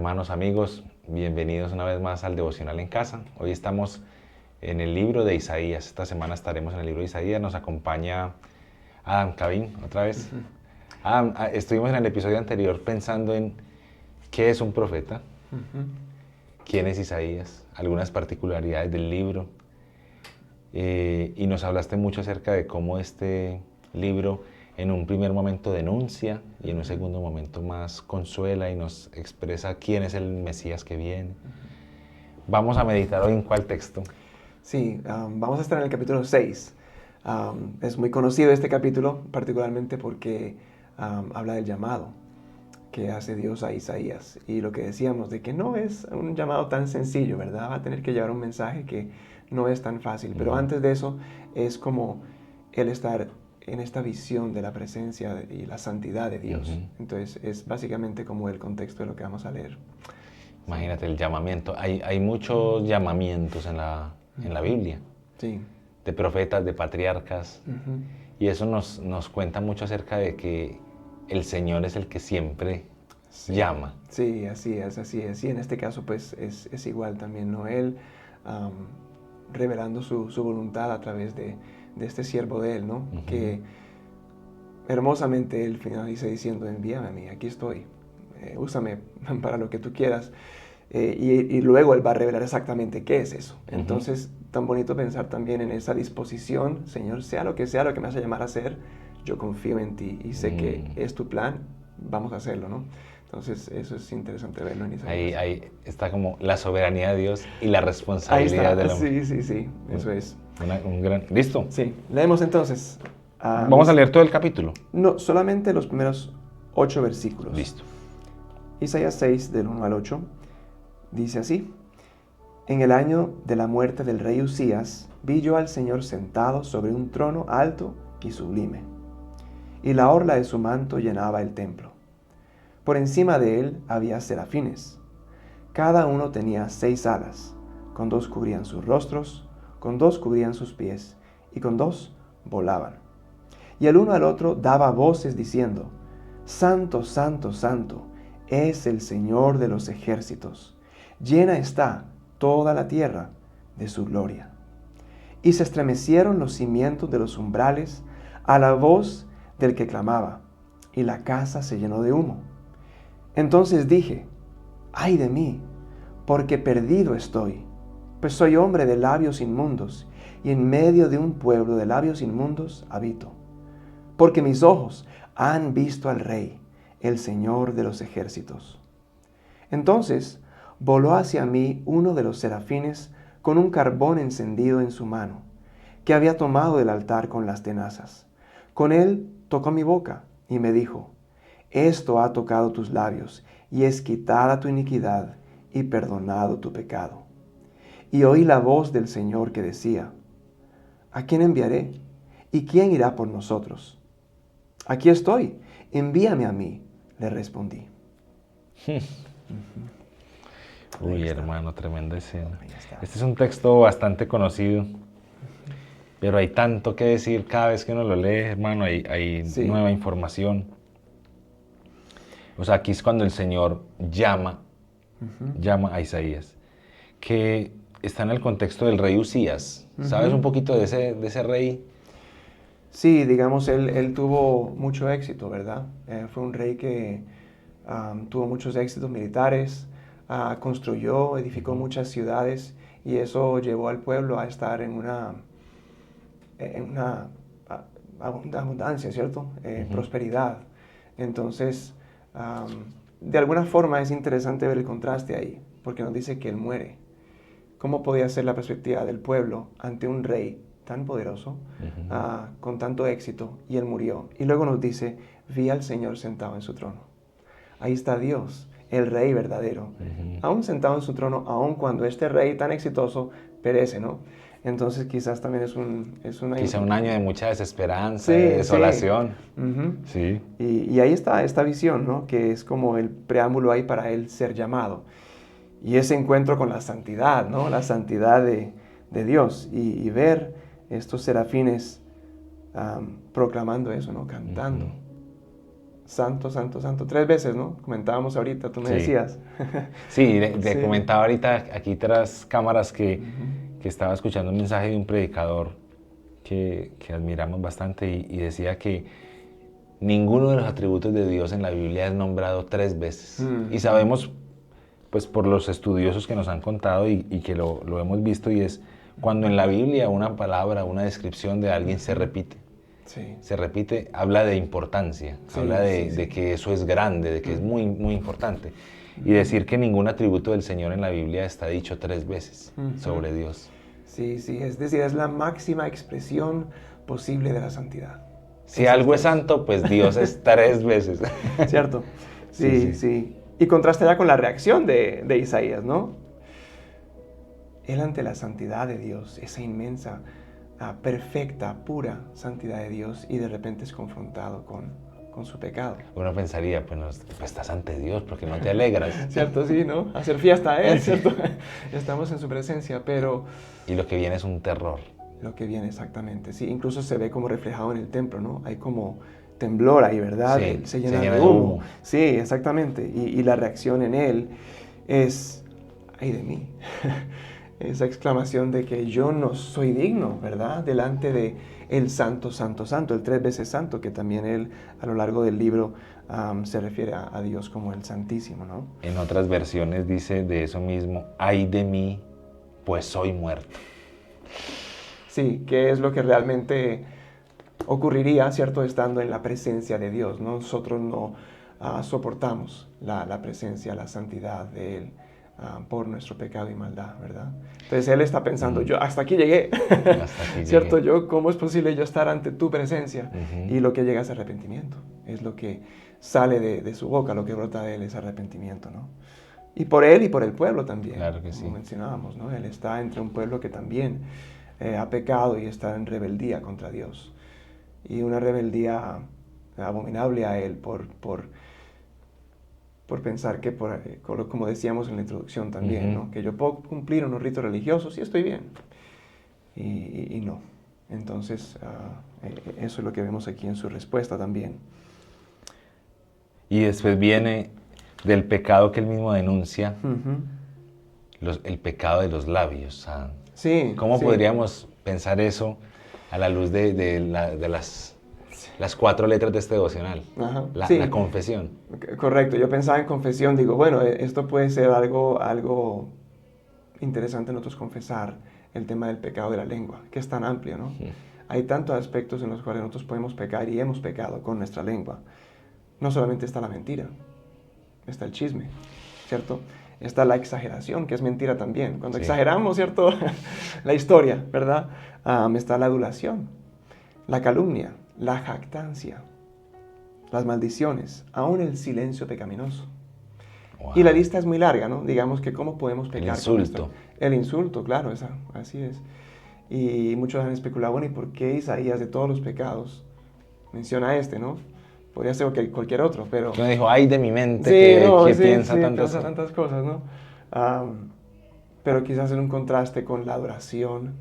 hermanos, amigos, bienvenidos una vez más al Devocional en Casa. Hoy estamos en el libro de Isaías. Esta semana estaremos en el libro de Isaías. Nos acompaña Adam Cavín otra vez. Adam, estuvimos en el episodio anterior pensando en qué es un profeta, quién es Isaías, algunas particularidades del libro. Y nos hablaste mucho acerca de cómo este libro en un primer momento denuncia y en un segundo momento más consuela y nos expresa quién es el Mesías que viene. Vamos a meditar hoy en cuál texto. Sí, vamos a estar en el capítulo 6. Es muy conocido este capítulo, particularmente porque habla del llamado que hace Dios a Isaías. Y lo que decíamos de que no es un llamado tan sencillo, ¿verdad? Va a tener que llevar un mensaje que no es tan fácil. Pero antes de eso es como el estar en esta visión de la presencia y la santidad de Dios. Entonces es básicamente como el contexto de lo que vamos a leer. Imagínate el llamamiento. Hay muchos llamamientos en la Biblia. Sí. De profetas, de patriarcas. Y eso nos cuenta mucho acerca de que el Señor es el que siempre llama. Sí, así es, así es. Y en este caso pues es igual también, ¿no? Él revelando su voluntad a través de este siervo de él, ¿no? Que hermosamente él finaliza diciendo, envíame a mí, aquí estoy, úsame para lo que tú quieras. Y luego él va a revelar exactamente qué es eso. Entonces, tan bonito pensar también en esa disposición, Señor, sea lo que me vas a llamar a hacer, yo confío en ti y sé que es tu plan, vamos a hacerlo, ¿no? Entonces, eso es interesante verlo en Isaías. Ahí está como la soberanía de Dios y la responsabilidad del hombre. Sí, eso es. ¿Listo? Sí, leemos entonces. Vamos a leer todo el capítulo. No, solamente los primeros 8 versículos. Listo. Isaías 6, del 1 al 8, dice así. En el año de la muerte del rey Usías, vi yo al Señor sentado sobre un trono alto y sublime, y la orla de su manto llenaba el templo. Por encima de él había serafines. Cada uno tenía 6 alas, con 2 cubrían sus rostros, con 2 cubrían sus pies, y con 2 volaban. Y el uno al otro daba voces diciendo, Santo, Santo, Santo, es el Señor de los ejércitos. Llena está toda la tierra de su gloria. Y se estremecieron los cimientos de los umbrales a la voz del que clamaba, y la casa se llenó de humo. Entonces dije, ay de mí, porque perdido estoy, pues soy hombre de labios inmundos, y en medio de un pueblo de labios inmundos habito. Porque mis ojos han visto al Rey, el Señor de los ejércitos. Entonces voló hacia mí uno de los serafines con un carbón encendido en su mano, que había tomado del altar con las tenazas. Con él tocó mi boca y me dijo, esto ha tocado tus labios, y es quitada tu iniquidad y perdonado tu pecado. Y oí la voz del Señor que decía, ¿a quién enviaré? ¿Y quién irá por nosotros? Aquí estoy, envíame a mí, le respondí. Uy, hermano, tremenda escena. Este es un texto bastante conocido, pero hay tanto que decir cada vez que uno lo lee, hermano, hay nueva información. O sea, aquí es cuando el Señor llama a Isaías, que está en el contexto del rey Usías. ¿Sabes un poquito de ese rey? Sí, digamos, él tuvo mucho éxito, ¿verdad? Fue un rey que tuvo muchos éxitos militares, construyó, edificó muchas ciudades, y eso llevó al pueblo a estar en una abundancia, ¿cierto? Prosperidad. Entonces, de alguna forma es interesante ver el contraste ahí, porque nos dice que él muere. ¿Cómo podía ser la perspectiva del pueblo ante un rey tan poderoso, con tanto éxito, y él murió? Y luego nos dice, vi al Señor sentado en su trono. Ahí está Dios, el rey verdadero, aún sentado en su trono, aún cuando este rey tan exitoso perece, ¿no? Entonces quizás también es una... Quizá un año de mucha desesperanza, de desolación. Sí. Y ahí está esta visión, ¿no? Que es como el preámbulo ahí para él ser llamado. Y ese encuentro con la santidad, ¿no? La santidad de Dios. Y ver estos serafines proclamando eso, ¿no? Cantando. santo, santo, santo. 3 veces, ¿no? Comentábamos ahorita, tú me Sí. decías. Sí, te Sí. comentaba ahorita aquí tras cámaras que, Ujú. que estaba escuchando un mensaje de un predicador que admiramos bastante y decía que ninguno de los atributos de Dios en la Biblia es nombrado 3 veces. Mm. Y sabemos, pues por los estudiosos que nos han contado y que lo hemos visto, y es cuando en la Biblia una palabra, una descripción de alguien Sí. se repite, habla de importancia, Sí, habla sí, sí. de que eso es grande, de que es muy, muy importante. Y decir que ningún atributo del Señor en la Biblia está dicho 3 veces sobre Dios. Sí, sí, es decir, es la máxima expresión posible de la santidad. Si Ese algo es Dios. santo, pues Dios es 3 veces. ¿Cierto? Sí, Sí, sí. sí. Y contrasta ya con la reacción de Isaías, ¿no? Él ante la santidad de Dios, esa inmensa, perfecta, pura santidad de Dios, y de repente es confrontado con su pecado. Uno pensaría, pues, pues estás ante Dios, porque no te alegras. ¿Cierto? Sí, ¿no? Hacer fiesta a Él, Sí. ¿cierto? Estamos en su presencia, pero Y lo que viene es un terror. lo que viene exactamente, sí, incluso se ve como reflejado en el templo, ¿no? Hay como temblor ahí, ¿verdad? Sí, Él se se llena llena de de humo. humo. Sí, exactamente. Y la reacción en él es, ¡ay de mí! Esa exclamación de que yo no soy digno, ¿verdad? Delante de el santo, santo, santo, el 3 veces santo, que también él a lo largo del libro se refiere a Dios como el Santísimo, ¿no? En otras versiones dice de eso mismo, ay de mí, pues soy muerto. Sí, que es lo que realmente ocurriría, ¿cierto? Estando en la presencia de Dios, ¿no? Nosotros no soportamos la presencia, la santidad de Él por nuestro pecado y maldad, ¿verdad? Entonces Él está pensando, yo hasta aquí llegué, Hasta aquí ¿cierto? llegué. Yo, ¿cómo es posible yo estar ante tu presencia? Ujú. Y lo que llega es arrepentimiento, es lo que sale de su boca, lo que brota de Él es arrepentimiento, ¿no? Y por Él y por el pueblo también, Claro que como sí. mencionábamos, ¿no? Él está entre un pueblo que también ha pecado y está en rebeldía contra Dios. Y una rebeldía abominable a Él por pensar que, como decíamos en la introducción también, ¿no? Que yo puedo cumplir unos ritos religiosos y estoy bien. Y no. Entonces, eso es lo que vemos aquí en su respuesta también. Y después viene del pecado que él mismo denuncia, el pecado de los labios. Sí. ¿Cómo sí. podríamos pensar eso a la luz de las 4 letras de este devocional? Ajá, La sí. confesión. Correcto, yo pensaba en confesión, digo, bueno, esto puede ser algo interesante nosotros confesar el tema del pecado de la lengua, que es tan amplio, ¿no? Hay tantos aspectos en los cuales nosotros podemos pecar y hemos pecado con nuestra lengua. No solamente está la mentira, está el chisme, ¿cierto? Está la exageración, que es mentira también. Cuando Sí. exageramos, ¿cierto? La historia, ¿verdad? Está la adulación, la calumnia, la jactancia, las maldiciones, aún el silencio pecaminoso. Wow. Y la lista es muy larga, ¿no? Digamos que cómo podemos pecar. insulto. El insulto, claro, así es. Y muchos han especulado, bueno, ¿y por qué Isaías de todos los pecados menciona este, no? Podría ser cualquier otro, pero... Que uno dijo, ay de mi mente, Sí, que sí, piensa tantas piensa tantas cosas, ¿no? Pero quizás en un contraste con la adoración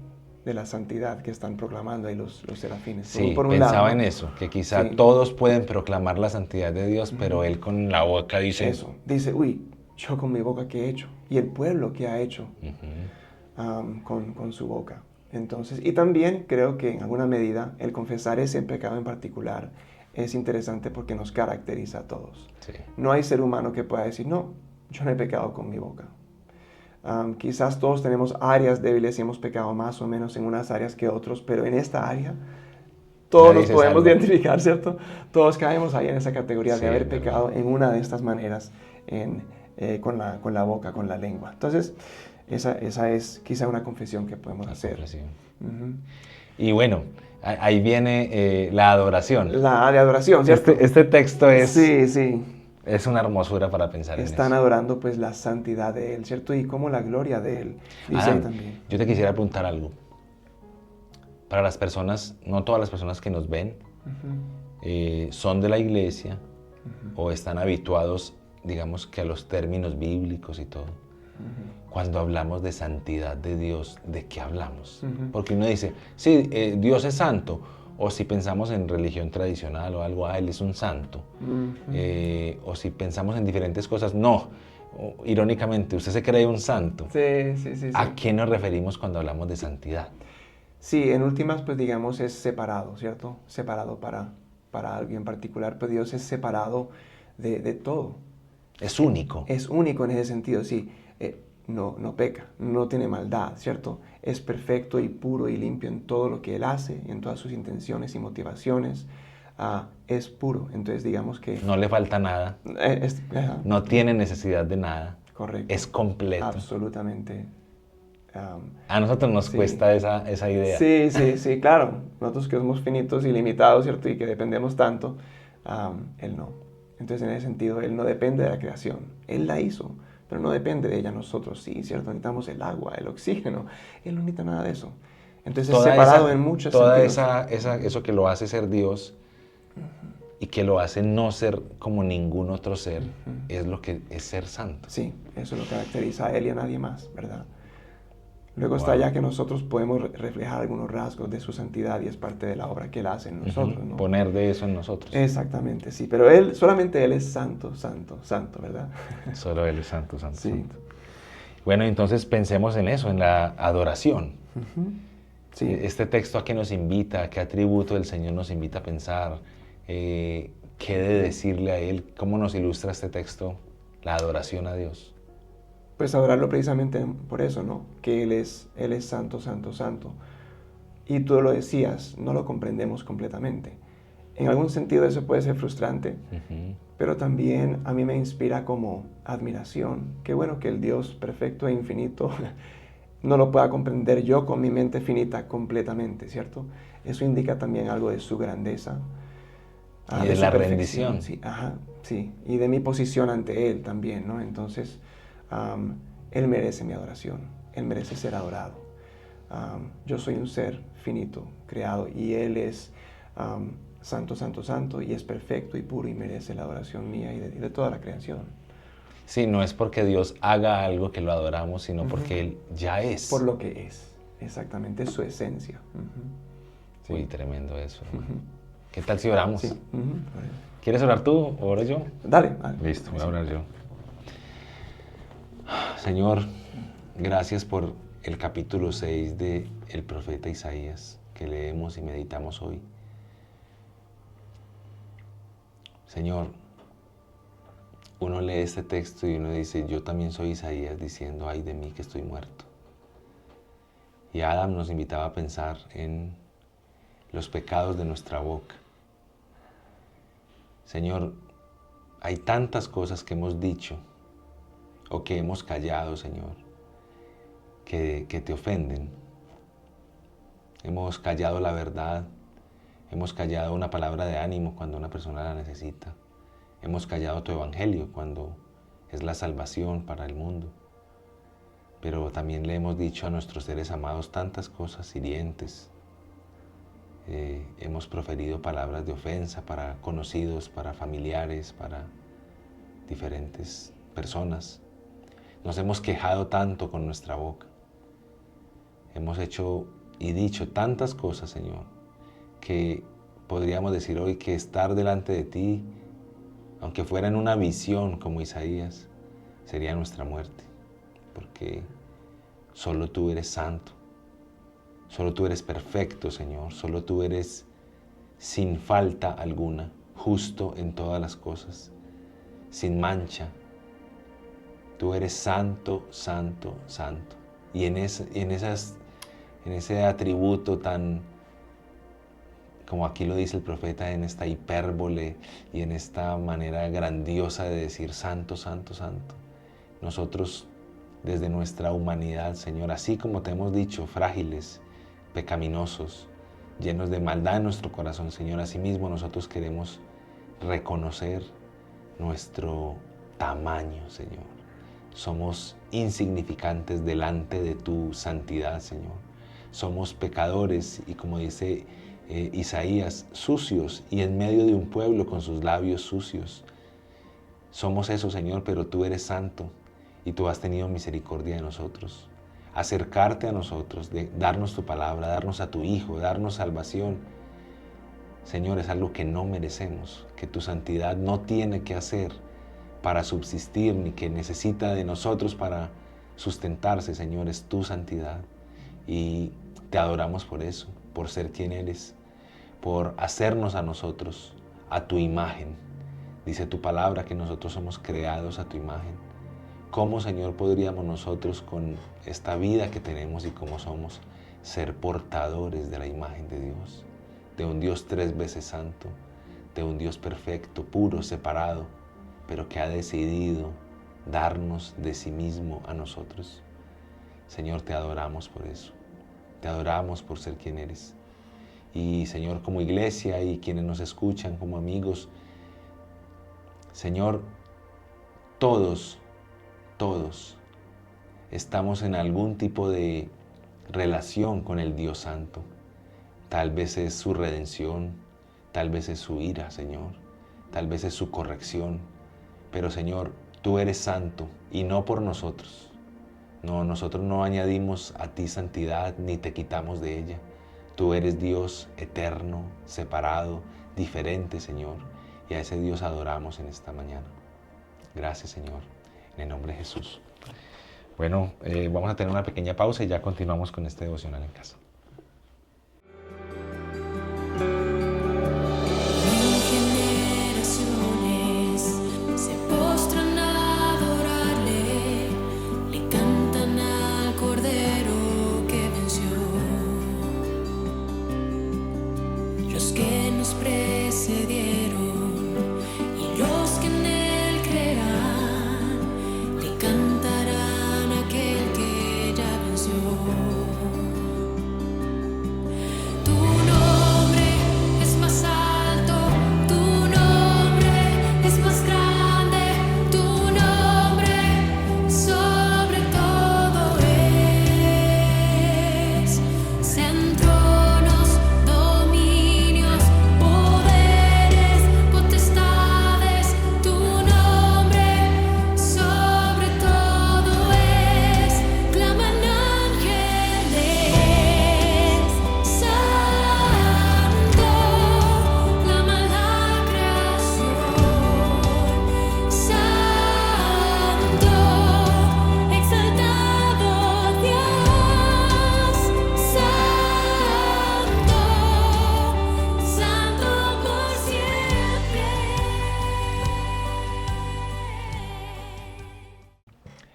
de la santidad que están proclamando ahí los serafines. Sí, por un pensaba lado, en eso, que quizá sí. todos pueden proclamar la santidad de Dios, pero él con la boca dice... Eso, dice, uy, yo con mi boca qué he hecho, y el pueblo que ha hecho con su boca. Entonces, y también creo que en alguna medida el confesar ese pecado en particular es interesante porque nos caracteriza a todos. Sí. No hay ser humano que pueda decir, no, yo no he pecado con mi boca. Quizás todos tenemos áreas débiles y hemos pecado más o menos en unas áreas que otros, pero en esta área todos Nadie nos se podemos salva. identificar, ¿cierto? Todos caemos ahí en esa categoría Sí, de haber es verdad. pecado en una de estas maneras con la boca, con la lengua. Entonces, esa es quizá una confesión que podemos La hacer. confesión. Ujú. Y bueno, ahí viene la adoración. La de adoración, ¿cierto? Este texto Sí. es una hermosura para pensar Están en eso. adorando pues la santidad de Él, ¿cierto? Y como la gloria de Él. Dice ahí Adam, también. yo te quisiera preguntar algo. Para las personas, no todas las personas que nos ven, son de la iglesia o están habituados, digamos que a los términos bíblicos y todo. Cuando hablamos de santidad de Dios, ¿de qué hablamos? Porque uno dice, sí, Dios es santo, O si pensamos en religión tradicional o algo, él es un santo. O si pensamos en diferentes cosas, no. Irónicamente, usted se cree un santo. Sí, sí, sí, sí. ¿A qué nos referimos cuando hablamos de santidad? Sí, en últimas, pues digamos, es separado, ¿cierto? Separado para alguien en particular, pues Dios es separado de todo. Es único. Es único en ese sentido, sí. No peca, no tiene maldad, ¿cierto? Es perfecto y puro y limpio en todo lo que Él hace, en todas sus intenciones y motivaciones. Es puro, entonces digamos que... No le falta nada. No tiene necesidad de nada. Correcto. Es completo. Absolutamente. A nosotros nos cuesta esa idea. Sí, sí, sí, claro. Nosotros que somos finitos y limitados, ¿cierto? Y que dependemos tanto, Él no. Entonces, en ese sentido, Él no depende de la creación. Él la hizo, pero no depende de ella nosotros. Sí, ¿cierto? Necesitamos el agua, el oxígeno. Él no necesita nada de eso. Entonces, es separado en muchos sentidos. Eso que lo hace ser Dios y que lo hace no ser como ningún otro ser, es lo que es ser santo. Sí, eso lo caracteriza a Él y a nadie más, ¿verdad? Luego está ya que nosotros podemos reflejar algunos rasgos de su santidad y es parte de la obra que Él hace en nosotros, ¿no? Poner de eso en nosotros. Exactamente, sí. Pero solamente Él es santo, santo, santo, ¿verdad? Solo Él es santo, santo, sí. santo. Bueno, entonces pensemos en eso, en la adoración. Sí. Este texto a qué nos invita, qué atributo del Señor nos invita a pensar, qué de decirle a Él, cómo nos ilustra este texto la adoración a Dios. Pues adorarlo precisamente por eso, ¿no? Que Él es santo, santo, santo. Y tú lo decías, no lo comprendemos completamente. En algún sentido eso puede ser frustrante, pero también a mí me inspira como admiración. Qué bueno que el Dios perfecto e infinito no lo pueda comprender yo con mi mente finita completamente, ¿cierto? Eso indica también algo de su grandeza. Y de la rendición. Sí, sí. Y de mi posición ante Él también, ¿no? Entonces... Él merece mi adoración, Él merece ser adorado. Yo soy un ser finito, creado, y Él es santo, santo, santo, y es perfecto y puro y merece la adoración mía y de toda la creación. Sí, no es porque Dios haga algo que lo adoramos, sino porque Él ya es. Por lo que es, exactamente, es su esencia. Sí. Uy, tremendo eso. ¿Qué tal si oramos? Sí. ¿Quieres orar tú o oro yo? Dale. Listo, voy a orar yo. Señor, gracias por el capítulo 6 del profeta Isaías que leemos y meditamos hoy. Señor, uno lee este texto y uno dice, yo también soy Isaías diciendo, ay de mí que estoy muerto. Y Adam nos invitaba a pensar en los pecados de nuestra boca. Señor, hay tantas cosas que hemos dicho o que hemos callado, Señor, que te ofenden. Hemos callado la verdad, hemos callado una palabra de ánimo cuando una persona la necesita. Hemos callado tu evangelio cuando es la salvación para el mundo. Pero también le hemos dicho a nuestros seres amados tantas cosas hirientes. Hemos proferido palabras de ofensa para conocidos, para familiares, para diferentes personas. Nos hemos quejado tanto con nuestra boca. Hemos hecho y dicho tantas cosas, Señor, que podríamos decir hoy que estar delante de ti, aunque fuera en una visión como Isaías, sería nuestra muerte. Porque solo tú eres santo, solo tú eres perfecto, Señor, solo tú eres sin falta alguna, justo en todas las cosas, sin mancha. Tú eres santo, santo, santo. Y en ese atributo tan, como aquí lo dice el profeta, en esta hipérbole y en esta manera grandiosa de decir santo, santo, santo, nosotros desde nuestra humanidad, Señor, así como te hemos dicho, frágiles, pecaminosos, llenos de maldad en nuestro corazón, Señor, asimismo nosotros queremos reconocer nuestro tamaño, Señor. Somos insignificantes delante de tu santidad, Señor. Somos pecadores y, como dice Isaías, sucios y en medio de un pueblo con sus labios sucios. Somos eso, Señor, pero tú eres santo y tú has tenido misericordia de nosotros. Acercarte a nosotros, de darnos tu palabra, darnos a tu Hijo, darnos salvación Señor, es algo que no merecemos, que tu santidad no tiene que hacer para subsistir, ni que necesita de nosotros para sustentarse, Señor, es tu santidad. Y te adoramos por eso, por ser quien eres, por hacernos a nosotros, a tu imagen. Dice tu palabra que nosotros somos creados a tu imagen. ¿Cómo, Señor, podríamos nosotros con esta vida que tenemos y cómo somos, ser portadores de la imagen de Dios? De un Dios 3 veces santo, de un Dios perfecto, puro, separado, pero que ha decidido darnos de sí mismo a nosotros. Señor, te adoramos por eso. Te adoramos por ser quien eres. Y Señor, como iglesia y quienes nos escuchan como amigos, Señor, todos estamos en algún tipo de relación con el Dios Santo. Tal vez es su redención, tal vez es su ira, Señor, tal vez es su corrección. Pero Señor, tú eres santo y no por nosotros. No, nosotros no añadimos a ti santidad ni te quitamos de ella. Tú eres Dios eterno, separado, diferente, Señor. Y a ese Dios adoramos en esta mañana. Gracias, Señor, en el nombre de Jesús. Bueno, vamos a tener una pequeña pausa y ya continuamos con este devocional en casa.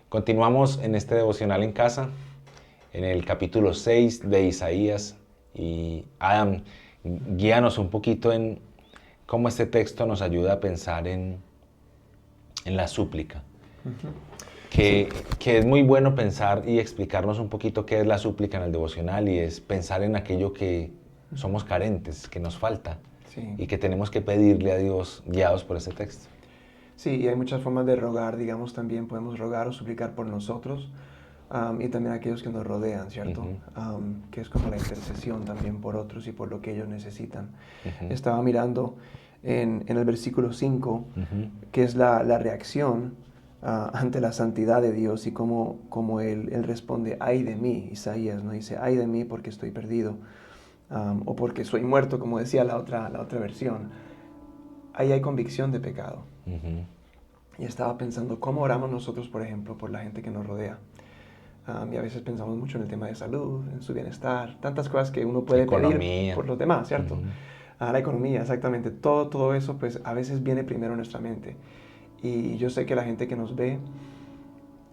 Continuamos en este devocional en casa, en el capítulo 6 de Isaías. Y Adam, guíanos un poquito en cómo este texto nos ayuda a pensar en la súplica. Que es muy bueno pensar y explicarnos un poquito qué es la súplica en el devocional, y es pensar en aquello que somos carentes, que nos falta, sí, y que tenemos que pedirle a Dios guiados por este texto. Sí, y hay muchas formas de rogar, digamos, también podemos rogar o suplicar por nosotros y también aquellos que nos rodean, ¿cierto? Que es como la intercesión también por otros y por lo que ellos necesitan. Estaba mirando en el versículo 5, que es la reacción ante la santidad de Dios y cómo él responde, ay de mí. Isaías no dice, ay de mí porque estoy perdido o porque soy muerto, como decía la otra versión. Ahí hay convicción de pecado. Y estaba pensando, ¿cómo oramos nosotros, por ejemplo, por la gente que nos rodea? Y a veces pensamos mucho en el tema de salud, en su bienestar, tantas cosas que uno puede pedir por los demás, ¿cierto? La economía, exactamente. Todo eso, pues, a veces viene primero en nuestra mente. Y yo sé que la gente que nos ve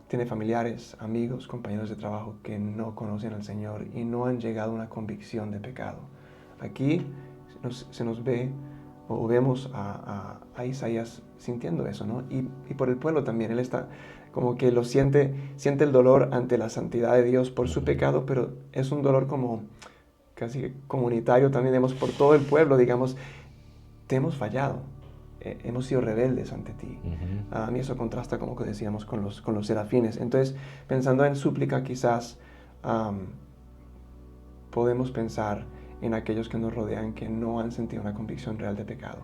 tiene familiares, amigos, compañeros de trabajo que no conocen al Señor y no han llegado a una convicción de pecado. Aquí se nos ve o vemos a Isaías sintiendo eso, ¿no? Y por el pueblo también. Él está como que lo siente el dolor ante la santidad de Dios por su pecado, pero es un dolor como casi comunitario también, digamos, por todo el pueblo, digamos, te hemos fallado, hemos sido rebeldes ante ti. A mí eso contrasta, como que decíamos, con los serafines. Entonces, pensando en súplica, quizás podemos pensar en aquellos que nos rodean que no han sentido una convicción real de pecado,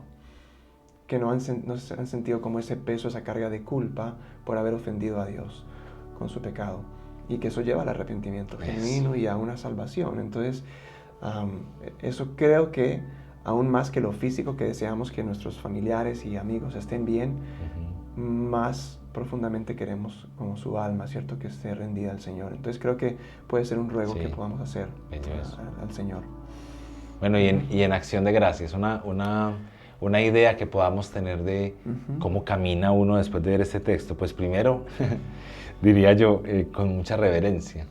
que no han sentido como ese peso, esa carga de culpa por haber ofendido a Dios con su pecado, y que eso lleva al arrepentimiento genuino y a una salvación. Entonces, eso creo que aún más que lo físico, que deseamos que nuestros familiares y amigos estén bien, más profundamente queremos como su alma, ¿cierto? Que esté rendida al Señor. Entonces creo que puede ser un ruego que podamos hacer al Señor. Bueno, y en acción de gracias, una idea que podamos tener de cómo camina uno después de ver este texto. Pues primero, diría yo, con mucha reverencia.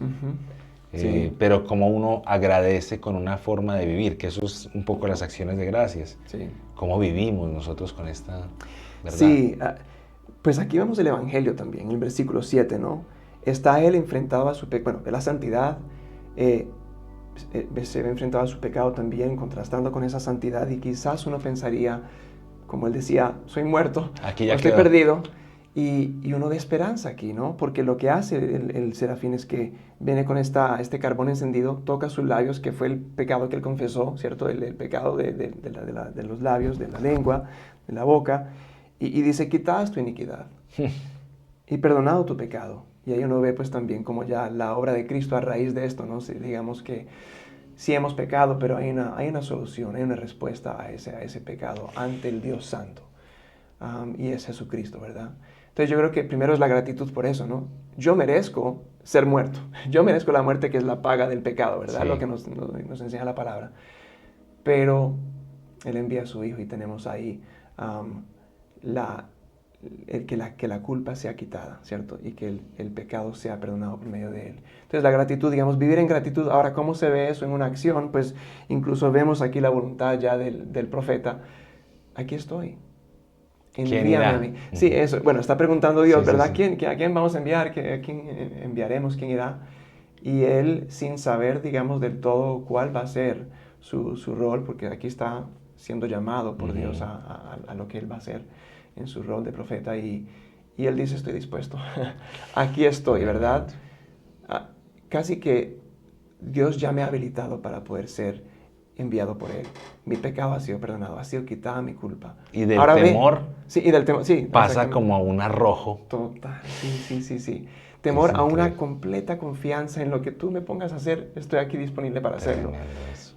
Sí. Pero como uno agradece con una forma de vivir, que eso es un poco las acciones de gracias. Sí. ¿Cómo vivimos nosotros con esta verdad? Sí, pues aquí vemos el Evangelio también, en el versículo 7, ¿no? Está él enfrentado a su pecado, bueno, la santidad, se ve enfrentado a su pecado también, contrastando con esa santidad, y quizás uno pensaría, como él decía, soy muerto, aquí ya estoy perdido, y uno ve esperanza aquí, ¿no? Porque lo que hace el serafín es que viene con este carbón encendido, toca sus labios, que fue el pecado que él confesó, ¿cierto? El pecado de los labios, de la lengua, de la boca, y dice, quitadas tu iniquidad y perdonado tu pecado. Y ahí uno ve pues también como ya la obra de Cristo a raíz de esto, ¿no? Digamos que sí hemos pecado, pero hay una solución, hay una respuesta a ese pecado ante el Dios Santo. Y es Jesucristo, ¿verdad? Entonces yo creo que primero es la gratitud por eso, ¿no? Yo merezco ser muerto. Yo merezco la muerte, que es la paga del pecado, ¿verdad? Sí. Lo que nos enseña la palabra. Pero Él envía a su Hijo y tenemos ahí que la culpa sea quitada, ¿cierto? Y que el pecado sea perdonado por medio de Él. Entonces la gratitud, digamos, vivir en gratitud. Ahora, ¿cómo se ve eso en una acción? Pues incluso vemos aquí la voluntad ya del profeta. Aquí estoy. Envíame a mí. Sí, eso. Bueno, está preguntando Dios, sí, ¿verdad? Sí, sí. ¿A quién vamos a enviar? ¿A quién enviaremos? ¿Quién irá? Y Él, sin saber, digamos, del todo cuál va a ser su rol, porque aquí está siendo llamado por Dios a lo que Él va a hacer en su rol de profeta, y Él dice, estoy dispuesto. Aquí estoy, ¿verdad? Casi que Dios ya me ha habilitado para poder ser enviado por Él. Mi pecado ha sido perdonado, ha sido quitada mi culpa. Y del temor, sí, y del temor, sí, pasa como a un arrojo. Total, sí. Temor a una completa confianza en lo que tú me pongas a hacer, estoy aquí disponible para hacerlo.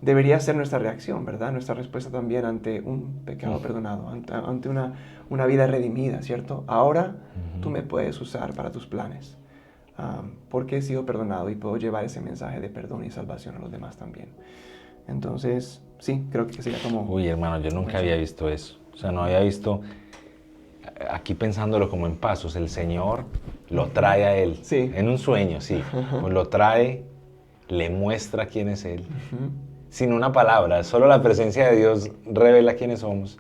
Debería ser nuestra reacción, ¿verdad? Nuestra respuesta también ante un pecado perdonado, ante una vida redimida, ¿cierto? Ahora tú me puedes usar para tus planes, porque he sido perdonado y puedo llevar ese mensaje de perdón y salvación a los demás también. Entonces, sí, creo que sería como... Uy, hermano, yo nunca había visto eso. O sea, no había visto, aquí pensándolo como en pasos, el Señor lo trae a Él. Sí. En un sueño, sí. Pues lo trae, le muestra quién es Él. Sin una palabra, solo la presencia de Dios revela quiénes somos.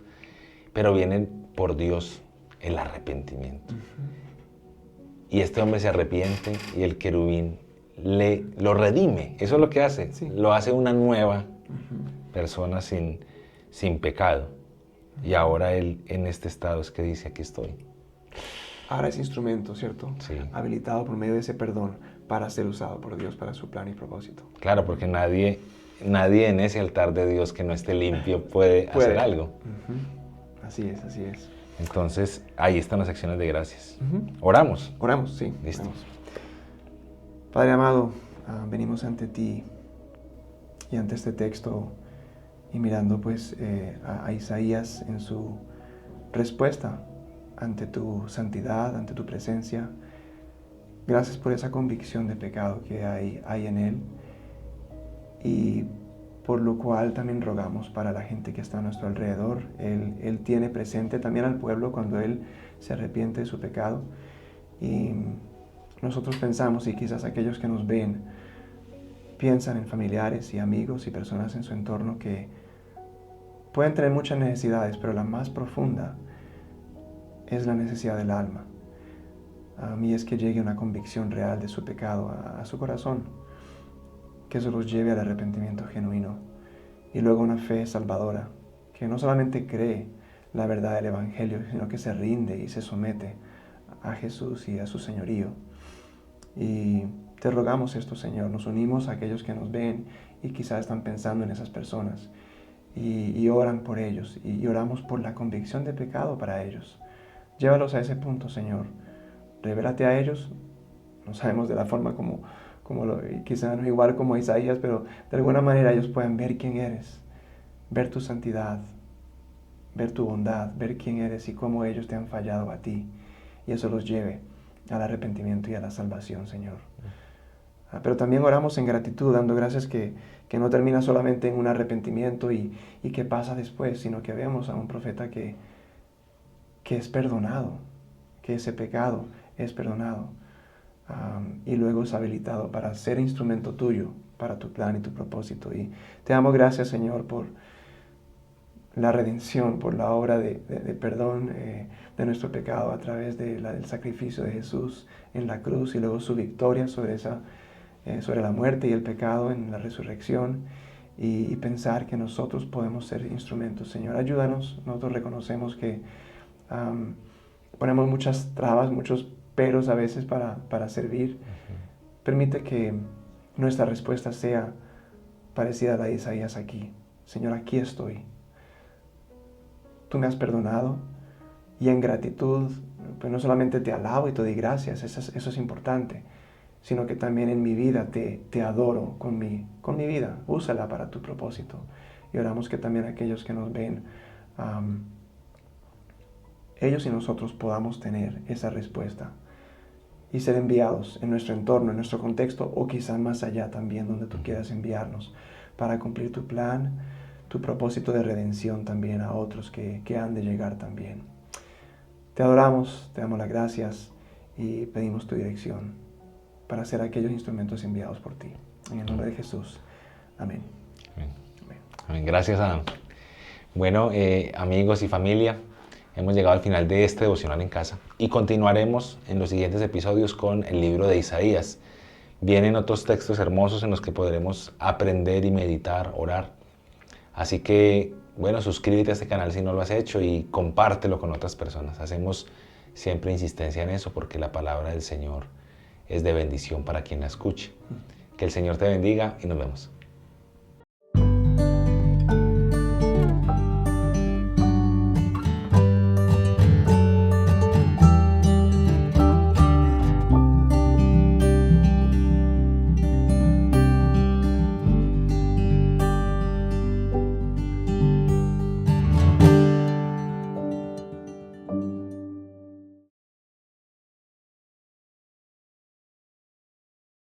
Pero viene por Dios el arrepentimiento. Y este hombre se arrepiente y el querubín lo redime. Eso es lo que hace. Sí. Lo hace una nueva persona sin pecado. Y ahora él en este estado es que dice, aquí estoy. Ahora es instrumento, ¿cierto? Sí. Habilitado por medio de ese perdón para ser usado por Dios para su plan y propósito. Claro, porque nadie en ese altar de Dios que no esté limpio puede hacer algo. Así es. Entonces, ahí están las acciones de gracias. ¿Oramos? Oramos, sí. Listo. Oramos. Padre amado, venimos ante ti y ante este texto y mirando pues a Isaías en su respuesta ante tu santidad, ante tu presencia. Gracias por esa convicción de pecado que hay en él, y por lo cual también rogamos para la gente que está a nuestro alrededor. Él tiene presente también al pueblo cuando él se arrepiente de su pecado, y nosotros pensamos, y quizás aquellos que nos ven piensan en familiares y amigos y personas en su entorno que pueden tener muchas necesidades, pero la más profunda es la necesidad del alma. A mí es que llegue una convicción real de su pecado a su corazón, que eso los lleve al arrepentimiento genuino y luego una fe salvadora, que no solamente cree la verdad del Evangelio, sino que se rinde y se somete a Jesús y a su señorío. Y te rogamos esto, Señor, nos unimos a aquellos que nos ven y quizás están pensando en esas personas y oran por ellos, y oramos por la convicción de pecado para ellos. Llévalos a ese punto, Señor. Revélate a ellos. No sabemos de la forma quizá no igual como Isaías, pero de alguna manera ellos puedan ver quién eres. ver tu santidad, ver tu bondad, ver quién eres y cómo ellos te han fallado a ti. Y eso los lleve al arrepentimiento y a la salvación, Señor. Pero también oramos en gratitud, dando gracias que no termina solamente en un arrepentimiento y que pasa después, sino que vemos a un profeta que es perdonado, que ese pecado es perdonado y luego es habilitado para ser instrumento tuyo, para tu plan y tu propósito. Y te damos gracias, Señor, por la redención, por la obra de perdón de nuestro pecado a través del sacrificio de Jesús en la cruz y luego su victoria sobre la muerte y el pecado en la resurrección, y pensar que nosotros podemos ser instrumentos. Señor, ayúdanos. Nosotros reconocemos que ponemos muchas trabas, muchos peros a veces para servir. Permite que nuestra respuesta sea parecida a la de Isaías aquí. Señor, aquí estoy. Tú me has perdonado y en gratitud, pues no solamente te alabo y te doy gracias, eso es importante, sino que también en mi vida te adoro con mi vida. Úsala para tu propósito. Y oramos que también aquellos que nos ven, ellos y nosotros podamos tener esa respuesta y ser enviados en nuestro entorno, en nuestro contexto, o quizá más allá también, donde tú quieras enviarnos, para cumplir tu plan, tu propósito de redención también a otros que han de llegar también. Te adoramos, te damos las gracias y pedimos tu dirección para ser aquellos instrumentos enviados por ti. En el nombre de Jesús. Amén. Amén. Amén. Gracias, Adam. Bueno, amigos y familia, hemos llegado al final de este devocional en casa y continuaremos en los siguientes episodios con el libro de Isaías. Vienen otros textos hermosos en los que podremos aprender y meditar, orar. Así que, bueno, suscríbete a este canal si no lo has hecho y compártelo con otras personas. Hacemos siempre insistencia en eso porque la palabra del Señor es de bendición para quien la escuche. Que el Señor te bendiga y nos vemos.